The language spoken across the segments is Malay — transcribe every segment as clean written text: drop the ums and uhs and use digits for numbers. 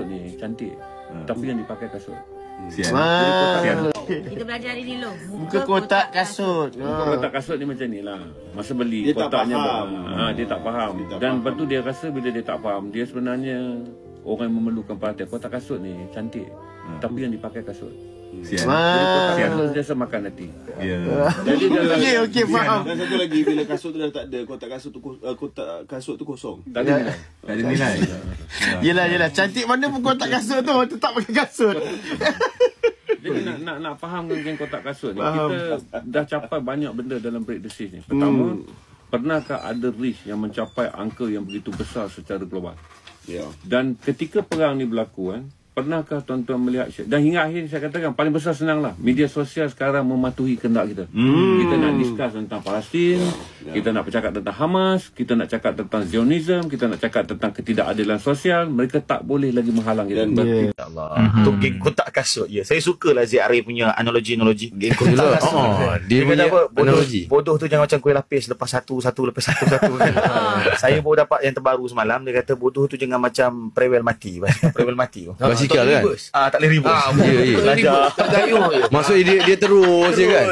ni cantik, tapi yang dipakai kasut. Kita belajar hari ni loh. Muka kotak kasut. Muka kotak kasut ni macam ni lah. Masa beli Dia kotaknya tak faham. dia tak faham. Dan lepas tu dia rasa bila dia tak faham, dia sebenarnya orang yang memerlukan perhatian. Kotak kasut ni cantik, tapi yang dipakai kasut. Jadi kotak kasut dia semakan hati. Jadi Okey, faham. Dan satu lagi, bila kasut tu dah tak ada, kotak kasut tu kosong. tak ada nilai. Tak ada nilai. Yelah. Cantik mana pun kotak kasut tu, tetap pakai kasut. Jadi nak fahamkan geng kotak kasut ni, kita dah capai banyak benda dalam break the siege ni. Pertama, pernahkah ada risk yang mencapai angka yang begitu besar secara global? Dan ketika perang ni berlaku pernahkah tuan-tuan melihat, dan hingga akhir saya katakan paling besar senanglah, media sosial sekarang mematuhi kehendak kita. Kita nak discuss tentang Palestin, kita nak bercakap tentang Hamas, kita nak cakap tentang Zionism, kita nak cakap tentang ketidakadilan sosial, mereka tak boleh lagi menghalang kita. Allah. Untuk geng kotak kasut. Saya sukalah Ziyari punya analogi geng kotak kasut. Dia punya analogi. Bodoh tu jangan macam kuih lapis, lepas satu lepas satu kan. Saya baru dapat yang terbaru semalam, dia kata bodoh tu jangan macam prewel mati. Prewel mati tu. Basikal kan? Tak boleh reverse. Tak gayung je. Maksudnya dia terus je kan?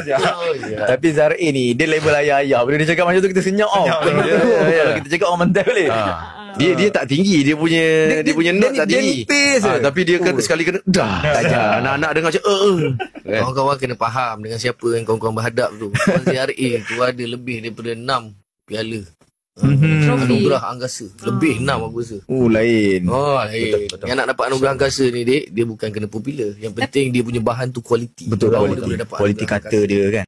Tapi Zari ni, dia label ayah-ayah. Bila dia cakap macam tu, kita senyap. Kalau kita cakap orang mental boleh. Dia tak tinggi, dia punya note tak tinggi. Tapi dia sekali kena dah. Anak-anak dengar macam Kawan-kawan kena faham dengan siapa yang kawan-kawan berhadap tu. CRA tu ada lebih daripada 6 piala. Anugerah Anggasa. Lebih 6 aku rasa. Lain. Lain. Yang nak dapat anugerah Anggasa ni, dia bukan kena popular. Yang penting dia punya bahan tu kualiti. Betul, kualiti kata dia kan.